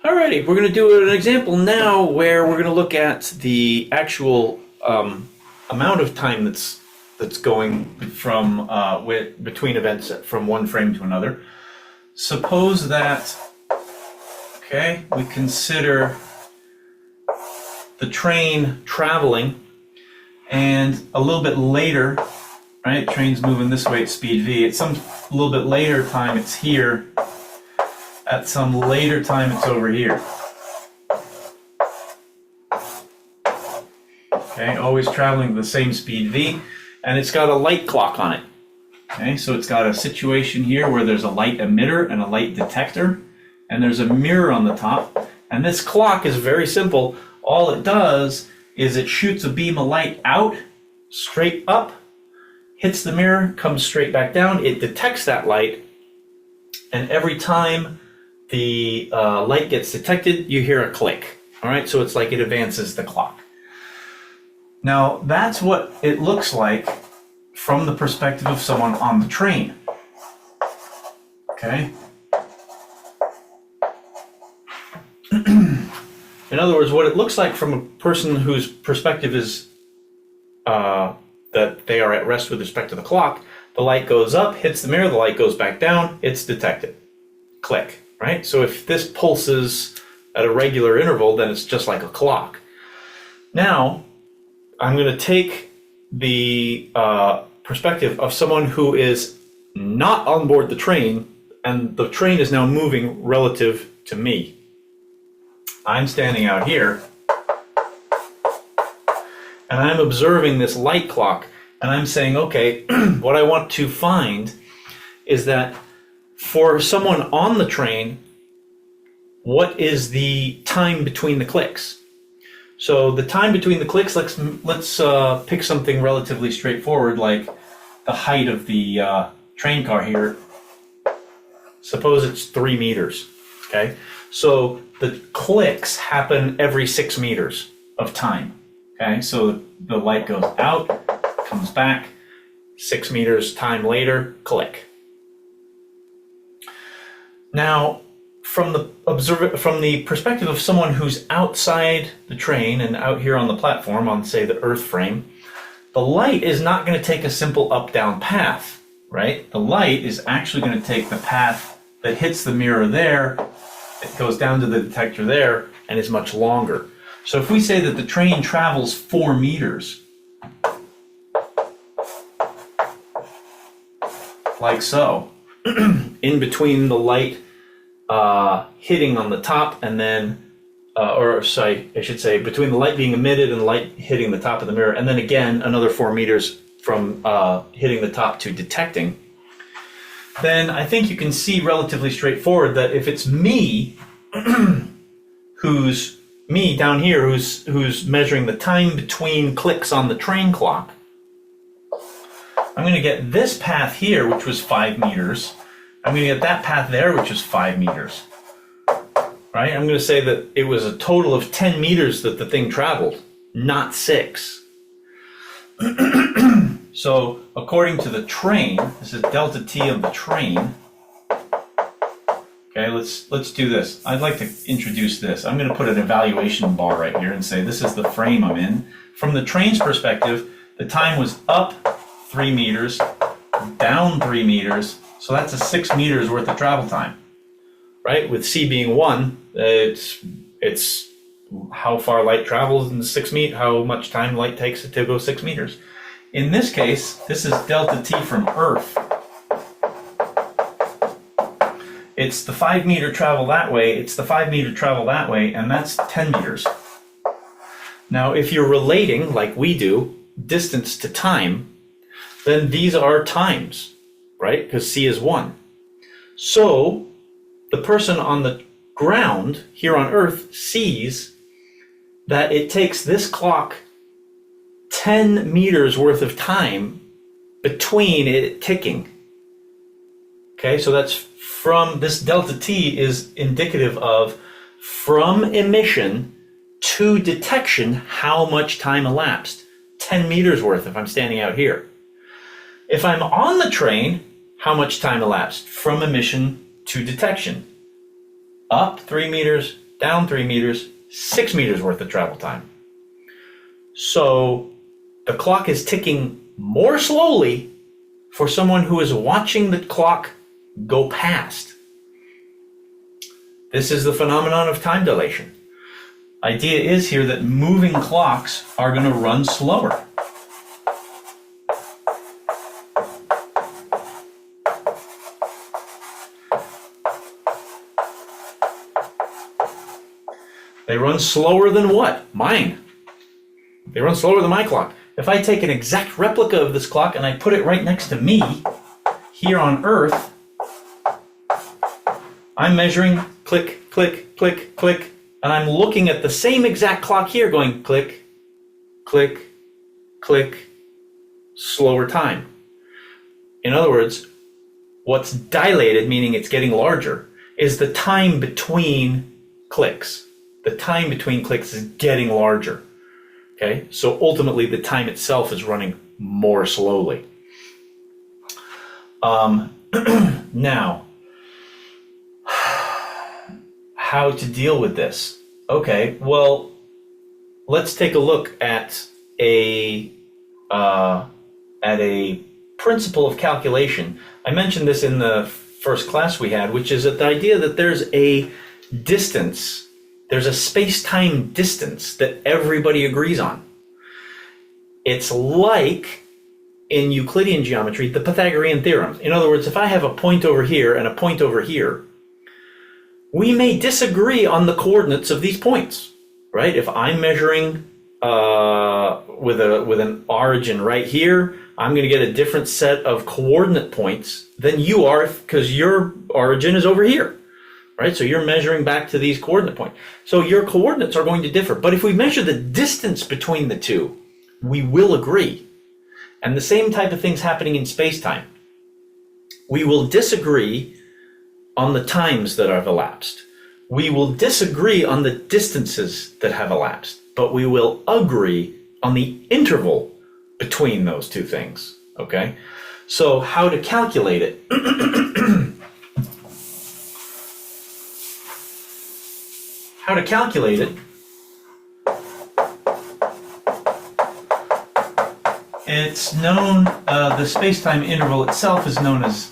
Alrighty, we're going to do an example now where we're going to look at the actual amount of time that's going from between events from one frame to another. Suppose that, okay, we consider the train traveling, and a little bit later, right? Train's moving this way at speed v. At some little bit later time, it's here. At some later time, it's over here. Okay, always traveling the same speed v, and it's got a light clock on it. Okay, so it's got a situation here where there's a light emitter and a light detector, and there's a mirror on the top. And this clock is very simple. All it does is it shoots a beam of light out, straight up, hits the mirror, comes straight back down. It detects that light, and every time the light gets detected, you hear a click. All right, so it's like it advances the clock. Now, that's what it looks like from the perspective of someone on the train. Okay? In other words, what it looks like from a person whose perspective is that they are at rest with respect to the clock, the light goes up, hits the mirror, the light goes back down, it's detected. Click, right? So if this pulses at a regular interval, then it's just like a clock. Now, I'm going to take the perspective of someone who is not on board the train, and the train is now moving relative to me. I'm standing out here, and I'm observing this light clock, and I'm saying, okay, what I want to find is that for someone on the train, what is the time between the clicks? So the time between the clicks, let's pick something relatively straightforward, like the height of the train car here. Suppose it's 3 meters, okay? So the clicks happen every 6 meters of time, okay? So the light goes out, comes back, 6 meters time later, click. Now, from the perspective of someone who's outside the train and out here on the platform, on say the earth frame, the light is not going to take a simple up-down path, right? The light is actually going to take the path that hits the mirror there, it goes down to the detector there, and is much longer. So if we say that the train travels 4 meters, like so, in between the light hitting on the top and then, I should say, between the light being emitted and the light hitting the top of the mirror, and then again another 4 meters from hitting the top to detecting, then I think you can see relatively straightforward that if it's me, who's me down here, who's measuring the time between clicks on the train clock, I'm going to get this path here, which was 5 meters. I'm going to get that path there, which is 5 meters. Right? I'm going to say that it was a total of 10 meters that the thing traveled, not 6. So, according to the train, this is delta t of the train. Okay, let's do this. I'd like to introduce this. I'm going to put an evaluation bar right here and say this is the frame I'm in. From the train's perspective, the time was up 3 meters, down 3 meters, so that's a 6 meters worth of travel time. Right? With c being 1, it's how far light travels in 6 meters, how much time light takes to go 6 meters. In this case, this is delta t from Earth. It's the 5 meter travel that way, it's the 5 meter travel that way, and that's 10 meters. Now, if you're relating, like we do, distance to time, then these are times, right? Because c is 1. So, the person on the ground here on Earth sees that it takes this clock 10 meters worth of time between it ticking. Okay, so that's from this delta t is indicative of from emission to detection how much time elapsed. 10 meters worth if I'm standing out here. If I'm on the train, how much time elapsed from emission to detection? Up 3 meters, down 3 meters, 6 meters worth of travel time. So the clock is ticking more slowly for someone who is watching the clock go past. This is the phenomenon of time dilation. Idea is here that moving clocks are going to run slower. They run slower than what? Mine. They run slower than my clock. If I take an exact replica of this clock and I put it right next to me here on Earth, I'm measuring click, click, click, click, and I'm looking at the same exact clock here going click, click, click, slower time. In other words, what's dilated, meaning it's getting larger, is the time between clicks. The time between clicks is getting larger. Okay, so ultimately the time itself is running more slowly. Now, how to deal with this? Okay, well, let's take a look at a principle of calculation. I mentioned this in the first class we had, which is the idea that there's a distance. There's a space-time distance that everybody agrees on. It's like in Euclidean geometry, the Pythagorean theorem. In other words, if I have a point over here and a point over here, we may disagree on the coordinates of these points, right? If I'm measuring with an origin right here, I'm going to get a different set of coordinate points than you are because your origin is over here. Right, so you're measuring back to these coordinate points. So your coordinates are going to differ. But if we measure the distance between the two, we will agree. And the same type of thing's happening in space-time. We will disagree on the times that have elapsed. We will disagree on the distances that have elapsed. But we will agree on the interval between those two things. Okay? So how to calculate it? How to calculate it, it's known, the space-time interval itself is known as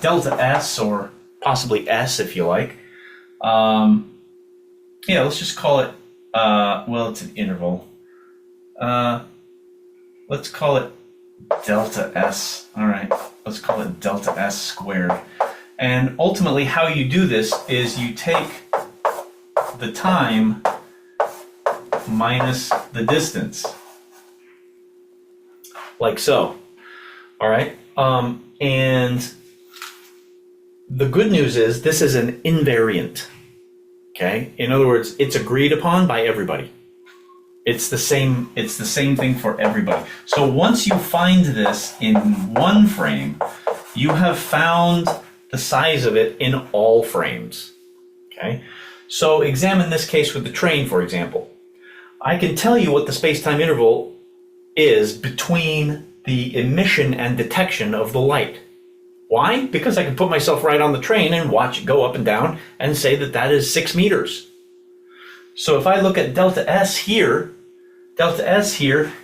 delta S, or possibly S if you like. Yeah, let's just call it, well, it's an interval. Let's call it delta S. All right, let's call it delta S squared. And ultimately how you do this is you take the time minus the distance, like so. All right, and the good news is this is an invariant. Okay, in other words, it's agreed upon by everybody. It's the same thing for everybody. So once you find this in one frame, you have found the size of it in all frames. Okay. So examine this case with the train, for example. I can tell you what the space-time interval is between the emission and detection of the light. Why? Because I can put myself right on the train and watch it go up and down and say that that is 6 meters. So if I look at delta S here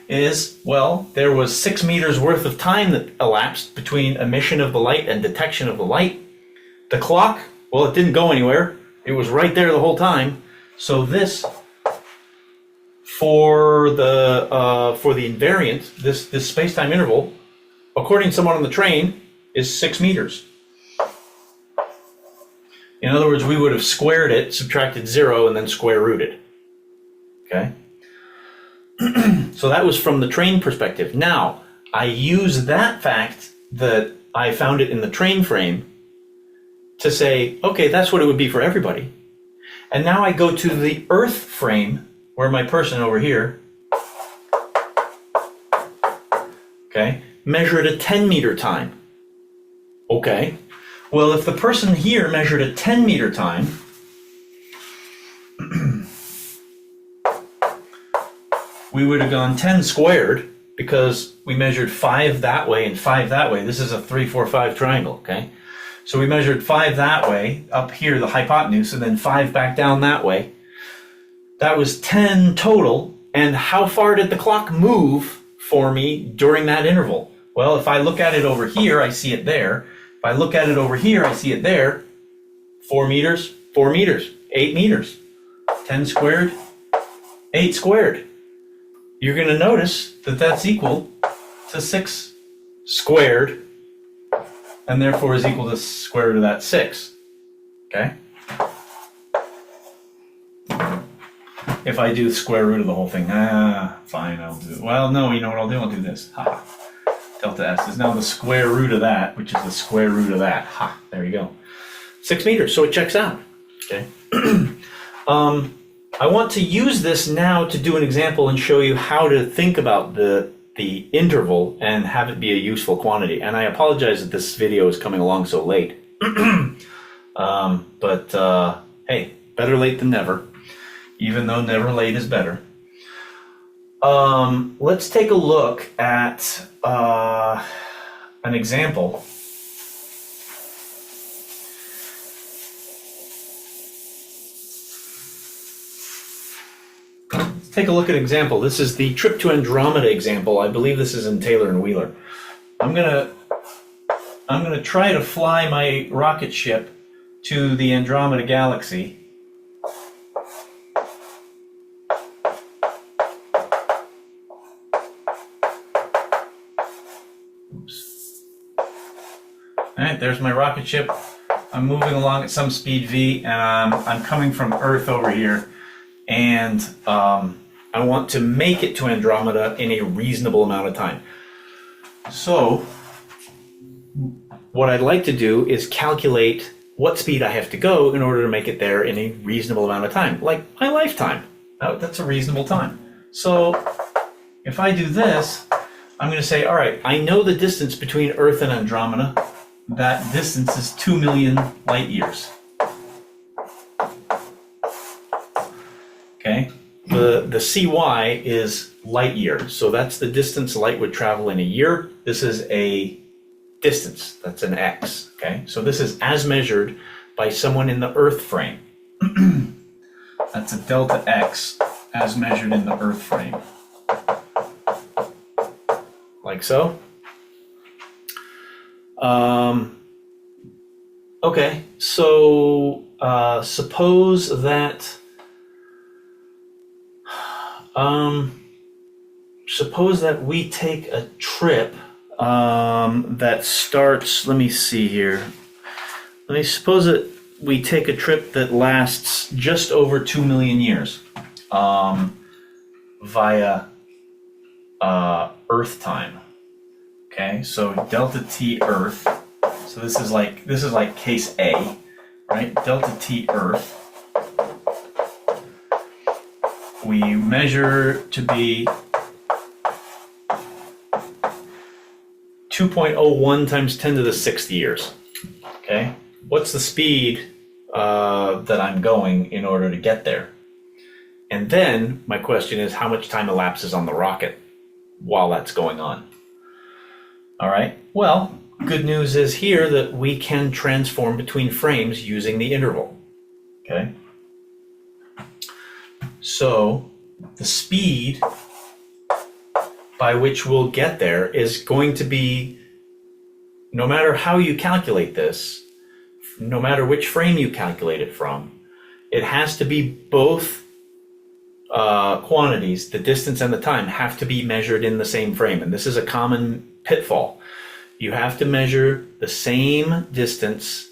is, well, there was 6 meters worth of time that elapsed between emission of the light and detection of the light. The clock, well, it didn't go anywhere. It was right there the whole time. So this, for the invariant, this space-time interval, according to someone on the train, is 6 meters. In other words, we would have squared it, subtracted 0, and then square rooted. Okay? So that was from the train perspective. Now, I use that fact that I found it in the train frame to say, okay, that's what it would be for everybody. And now I go to the Earth frame, where my person over here, okay, measured a 10-meter time. Okay, well, if the person here measured a 10-meter time, we would have gone 10 squared because we measured 5 that way and 5 that way. This is a 3, 4, 5 triangle, okay? So we measured 5 that way, up here, the hypotenuse, and then 5 back down that way. That was 10 total. And how far did the clock move for me during that interval? Well, if I look at it over here, I see it there. If I look at it over here, I see it there. 4 meters, 4 meters, 8 meters. 10 squared, 8 squared. You're going to notice that that's equal to 6 squared, and therefore is equal to square root of that 6. Okay? If I do the square root of the whole thing, fine, I'll do it. Well, no, you know what I'll do? I'll do this. Ha. Delta S is now the square root of that, which is the square root of that. Ha, there you go. 6 meters, so it checks out. Okay. I want to use this now to do an example and show you how to think about the interval and have it be a useful quantity. And I apologize that this video is coming along so late. But hey, better late than never, even though never late is better. Let's take a look at an example. Take a look at an example. This is the trip to Andromeda example. I believe this is in Taylor and Wheeler. I'm gonna try to fly my rocket ship to the Andromeda galaxy. Oops. All right, there's my rocket ship. I'm moving along at some speed v, and I'm coming from Earth over here, and I want to make it to Andromeda in a reasonable amount of time. So what I'd like to do is calculate what speed I have to go in order to make it there in a reasonable amount of time, like my lifetime. That's a reasonable time. So if I do this, I'm going to say, all right, I know the distance between Earth and Andromeda. That distance is 2 million light years. Okay. The CY is light year, so that's the distance light would travel in a year. This is a distance, that's an x, okay? So this is as measured by someone in the Earth frame. That's a delta x as measured in the Earth frame. Like so. Okay, so suppose that we take a trip that starts, let me see here. Suppose that we take a trip that lasts just over 2 million years via Earth time. Okay, so delta t Earth. So this is like case A, right? Delta t Earth. We measure to be 2.01 times 10 to the 6th years. Okay, what's the speed that I'm going in order to get there? And then my question is, how much time elapses on the rocket while that's going on? All right, well, good news is here that we can transform between frames using the interval. Okay. So the speed by which we'll get there is going to be, no matter how you calculate this, no matter which frame you calculate it from, it has to be both quantities, the distance and the time, have to be measured in the same frame. And this is a common pitfall. You have to measure the same distance,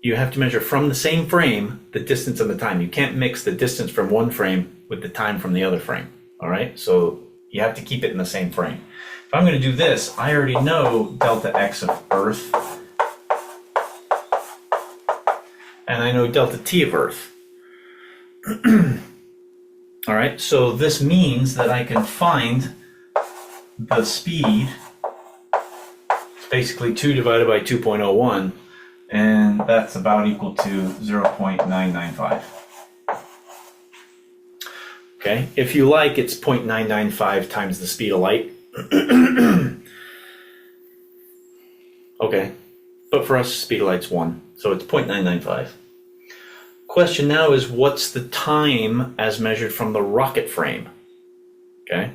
you have to measure from the same frame the distance and the time. You can't mix the distance from one frame with the time from the other frame. All right, so you have to keep it in the same frame. If I'm going to do this, I already know delta x of Earth, and I know delta t of Earth. All right, so this means that I can find the speed. It's basically 2 divided by 2.01. And that's about equal to 0.995. Okay, if you like, it's 0.995 times the speed of light. Okay, but for us, speed of light's 1, so it's 0.995. Question now is, what's the time as measured from the rocket frame? Okay,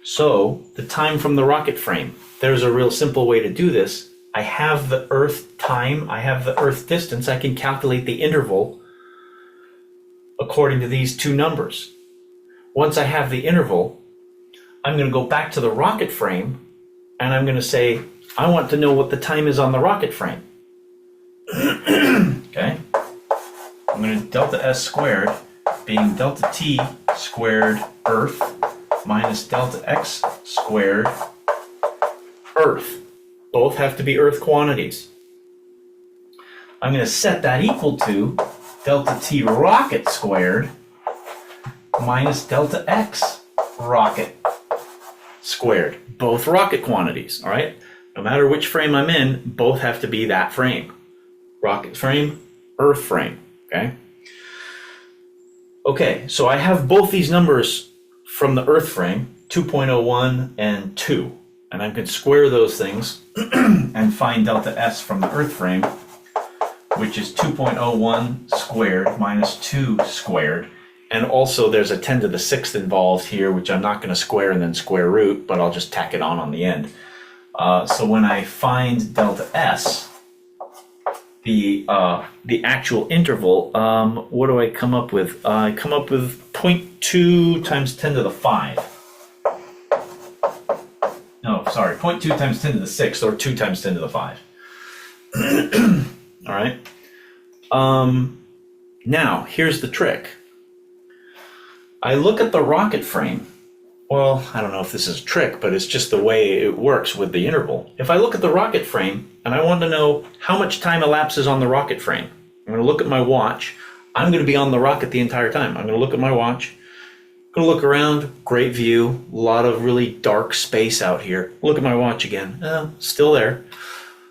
so the time from the rocket frame, there's a real simple way to do this. I have the Earth time, I have the Earth distance, I can calculate the interval according to these two numbers. Once I have the interval, I'm going to go back to the rocket frame and I'm going to say, I want to know what the time is on the rocket frame. Okay? I'm going to delta S squared being delta T squared Earth minus delta X squared Earth. Both have to be Earth quantities. I'm going to set that equal to delta T rocket squared minus delta X rocket squared. Both rocket quantities, all right? No matter which frame I'm in, both have to be that frame. Rocket frame, Earth frame, okay? Okay, so I have both these numbers from the Earth frame, 2.01 and 2. And I can square those things and find delta S from the Earth frame, which is 2.01 squared minus 2 squared. And also there's a 10 to the 6th involved here, which I'm not going to square and then square root, but I'll just tack it on the end. So when I find delta S, the actual interval, what do I come up with? I come up with 0.2 times 10 to the 5. No, sorry, 0.2 times 10 to the 6th, or 2 times 10 to the 5. All right. Now, here's the trick. I look at the rocket frame. Well, I don't know if this is a trick, but it's just the way it works with the interval. If I look at the rocket frame and I want to know how much time elapses on the rocket frame, I'm going to look at my watch. I'm going to be on the rocket the entire time. I'm going to look at my watch. I'm going to look around. Great view. A lot of really dark space out here. Look at my watch again. Oh, still there.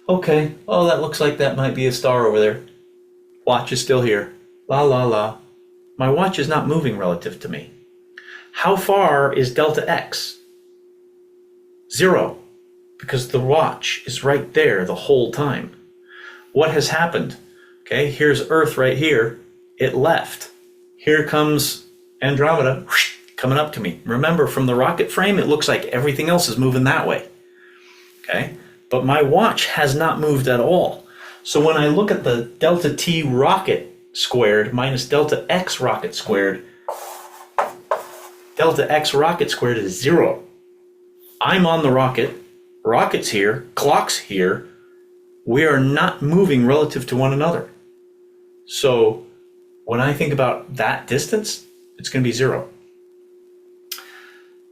Okay. Oh, that looks like that might be a star over there. Watch is still here. La la la. My watch is not moving relative to me. How far is delta X? 0, because the watch is right there the whole time. What has happened? Okay, here's Earth right here. It left. Here comes Andromeda coming up to me. Remember, from the rocket frame, it looks like everything else is moving that way. Okay, but my watch has not moved at all. So when I look at the delta T rocket squared minus delta X rocket squared, delta X rocket squared is 0. I'm on the rocket, rocket's here, clock's here. We are not moving relative to one another. So when I think about that distance, it's going to be 0.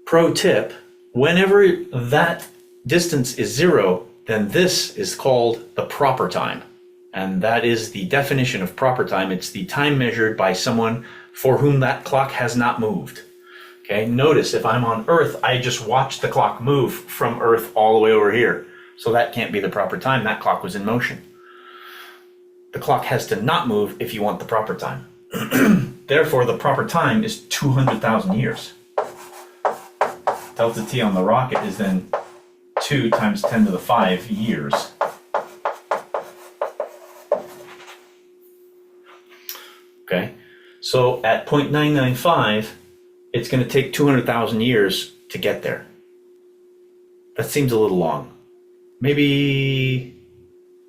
Pro tip, whenever that distance is 0, then this is called the proper time. And that is the definition of proper time. It's the time measured by someone for whom that clock has not moved. Okay, notice if I'm on Earth, I just watched the clock move from Earth all the way over here. So that can't be the proper time. That clock was in motion. The clock has to not move if you want the proper time. Therefore, the proper time is 200,000 years. Delta T on the rocket is then 2 times 10 to the 5 years. Okay, so at 0.995, it's going to take 200,000 years to get there. That seems a little long. Maybe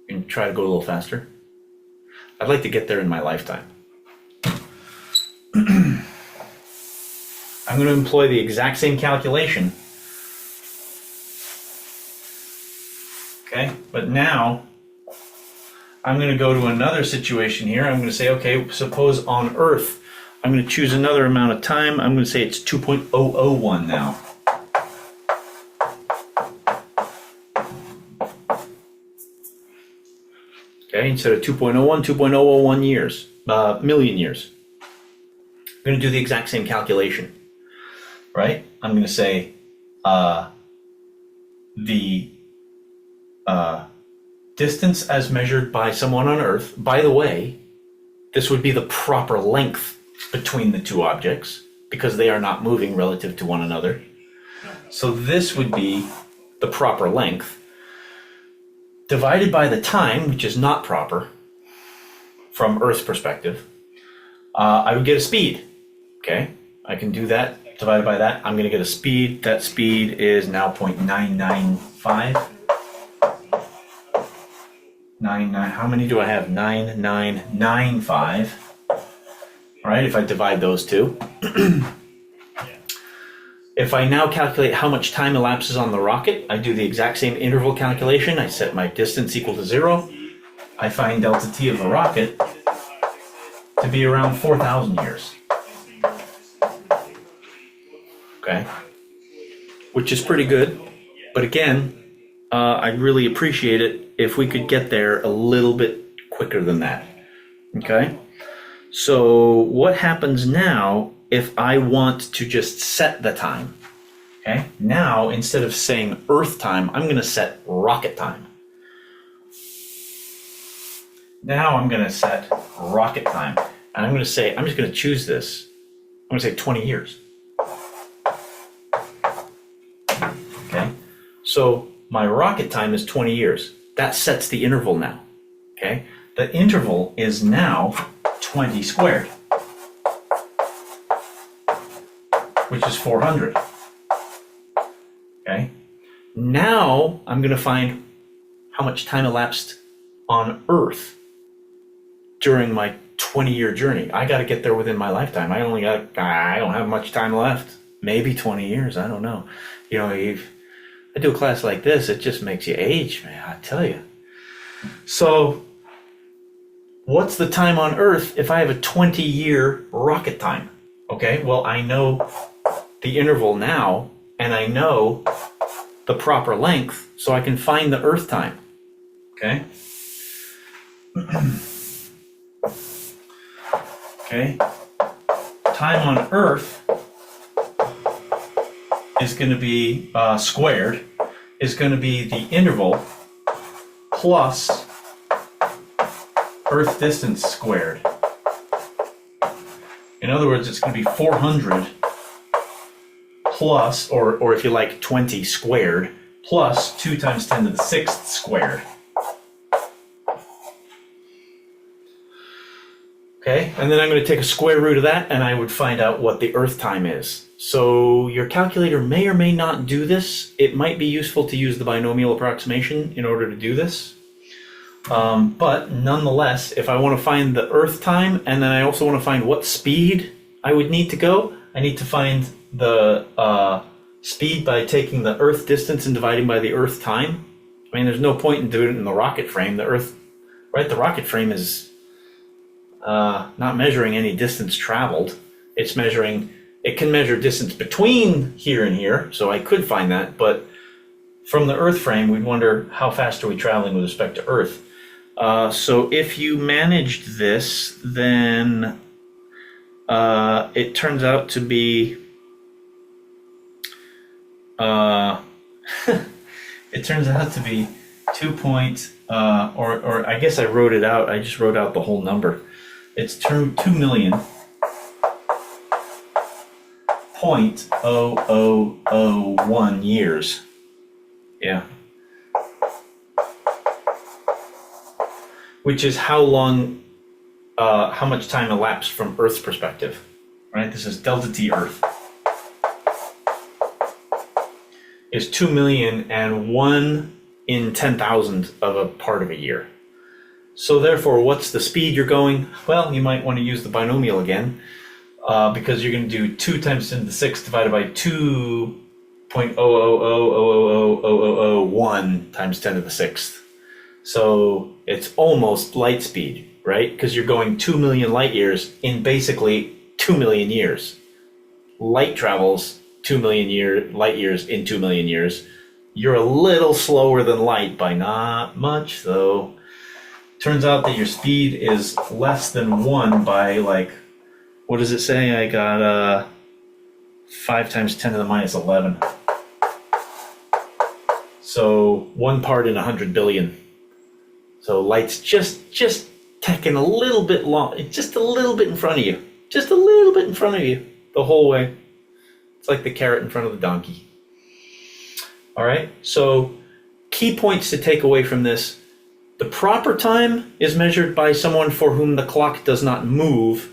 you can try to go a little faster. I'd like to get there in my lifetime. I'm going to employ the exact same calculation. Okay, but now I'm going to go to another situation here. I'm going to say, okay, suppose on Earth, I'm going to choose another amount of time. I'm going to say it's 2.001 now. Okay, instead of 2.01, 2.001 years, million years. I'm going to do the exact same calculation, right? I'm going to say the distance as measured by someone on Earth. By the way, this would be the proper length between the two objects because they are not moving relative to one another. So this would be the proper length divided by the time, which is not proper from Earth's perspective, I would get a speed. Okay, I can do that. Divided by that, I'm going to get a speed. That speed is now 0.995. 99. How many do I have? 9995. All right, if I divide those two. If I now calculate how much time elapses on the rocket, I do the exact same interval calculation. I set my distance equal to 0. I find delta t of the rocket to be around 4,000 years. Okay, which is pretty good. But again, I'd really appreciate it if we could get there a little bit quicker than that. Okay, so what happens now if I want to just set the time? Okay, now instead of saying Earth time, I'm going to set rocket time. Now I'm going to set rocket time. And I'm going to say, I'm just going to choose this. I'm going to say 20 years. Okay, so my rocket time is 20 years. That sets the interval now. Okay, the interval is now 20 squared, which is 400. Okay, now I'm going to find how much time elapsed on Earth during my 20-year journey. I got to get there within my lifetime. I don't have much time left. Maybe 20 years. I don't know. You know, I do a class like this, it just makes you age, man, I tell you. So, what's the time on Earth if I have a 20-year rocket time? Okay, well, I know the interval now, and I know the proper length, so I can find the Earth time. Okay? Okay? Time on Earth is going to be squared, is going to be the interval plus Earth distance squared. In other words, it's going to be 400 plus, or if you like, 20 squared, plus 2 times 10 to the 6th squared. Okay, and then I'm going to take a square root of that, and I would find out what the Earth time is. So your calculator may or may not do this. It might be useful to use the binomial approximation in order to do this. But nonetheless, if I want to find the Earth time, and then I also want to find what speed I would need to go, I need to find the speed by taking the Earth distance and dividing by the Earth time. I mean, there's no point in doing it in the rocket frame. The Earth, right? The rocket frame is not measuring any distance traveled. It's measuring, it can measure distance between here and here, so I could find that, but from the Earth frame, we'd wonder how fast are we traveling with respect to Earth. So if you managed this, then it turns out to be it turns out to be 2 point, or I guess I wrote it out. I just wrote out the whole number. It's 2,000,000.0001 years. Yeah. Which is how long, how much time elapsed from Earth's perspective. Right? This is delta T Earth. Is 2,000,001 in 10,000 of a part of a year. So therefore, what's the speed you're going? Well, you might want to use the binomial again, because you're going to do 2 times 10 to the 6th divided by 2.00000001 times 10 to the 6th. So it's almost light speed, right? Because you're going 2 million light years in basically 2 million years. Light travels 2 million light years in 2 million years. You're a little slower than light by not much, though. Turns out that your speed is less than 1 by, like, what does it say? I got 5 times 10 to the minus 11. So 1 part in 100 billion. So light's just taking a little bit long, just a little bit in front of you. Just a little bit in front of you the whole way. It's like the carrot in front of the donkey. All right, so key points to take away from this. The proper time is measured by someone for whom the clock does not move,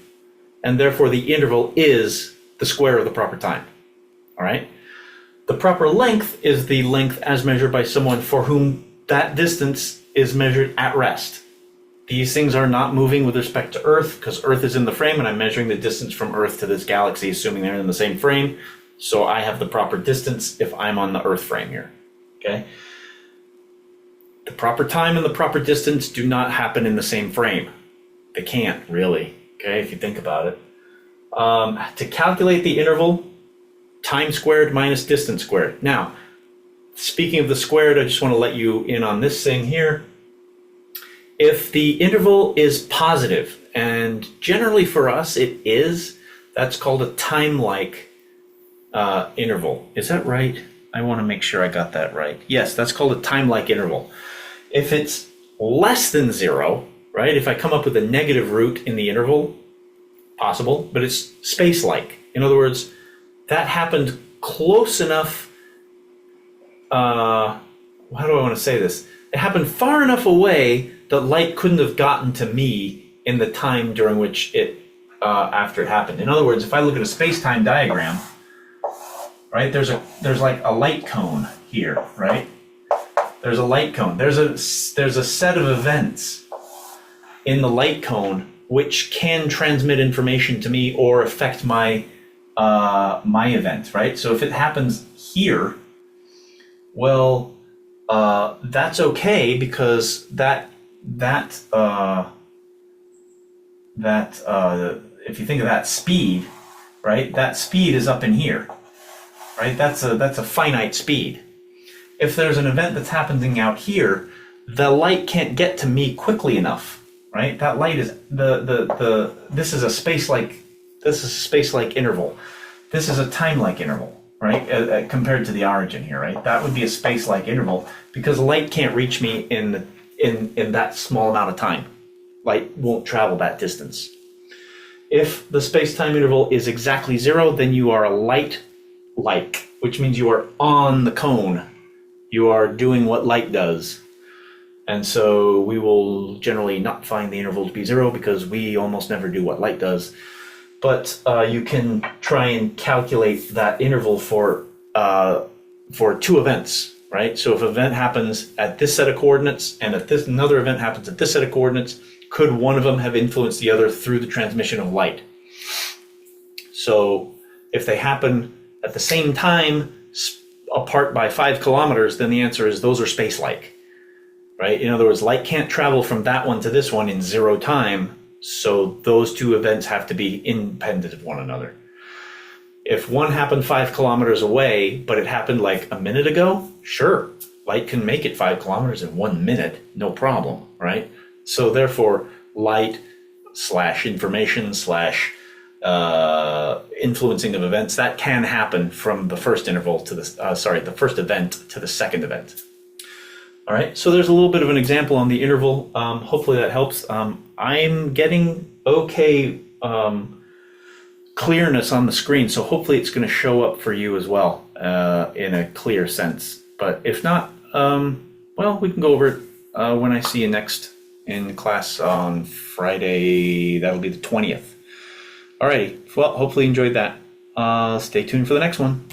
and therefore the interval is the square of the proper time. All right? The proper length is the length as measured by someone for whom that distance is measured at rest. These things are not moving with respect to Earth because Earth is in the frame and I'm measuring the distance from Earth to this galaxy, assuming they're in the same frame. So I have the proper distance if I'm on the Earth frame here. Okay? The proper time and the proper distance do not happen in the same frame. They can't, really, okay, if you think about it. To calculate the interval, time squared minus distance squared. Now, speaking of the squared, I just want to let you in on this thing here. If the interval is positive, and generally for us it is, that's called a time-like interval. Is that right? I want to make sure I got that right. Yes, that's called a time-like interval. If it's less than 0, right, if I come up with a negative root in the interval, possible, but it's space-like. In other words, that happened close enough, how do I want to say this? It happened far enough away that light couldn't have gotten to me in the time during which it, after it happened. In other words, if I look at a space-time diagram, right, there's like a light cone here, right? There's a light cone. There's a set of events in the light cone which can transmit information to me or affect my my event, right? So if it happens here, well, that's okay because if you think of that speed, right? That speed is up in here, right? That's a finite speed. If there's an event that's happening out here, the light can't get to me quickly enough, right? That light is this is a space-like interval. This is a time-like interval, right? Compared to the origin here, right? That would be a space-like interval because light can't reach me in that small amount of time. Light won't travel that distance. If the space-time interval is exactly 0, then you are a light-like, which means you are on the cone. You are doing what light does. And so we will generally not find the interval to be 0 because we almost never do what light does. But you can try and calculate that interval for 2 events, right? So if an event happens at this set of coordinates and another event happens at this set of coordinates, could one of them have influenced the other through the transmission of light? So if they happen at the same time, apart by 5 kilometers, then the answer is those are space-like, right? In other words, light can't travel from that one to this one in 0 time, so those 2 events have to be independent of one another. If one happened 5 kilometers away, but it happened like a minute ago, sure, light can make it 5 kilometers in 1 minute, no problem, right? So therefore, light / information / influencing of events, that can happen from the first interval to the first event to the second event. All right, so there's a little bit of an example on the interval. Hopefully that helps. I'm getting okay clearness on the screen, so hopefully it's going to show up for you as well in a clear sense. But if not, well, we can go over it when I see you next in class on Friday. That'll be the 20th. Alrighty, well, hopefully you enjoyed that. Stay tuned for the next one.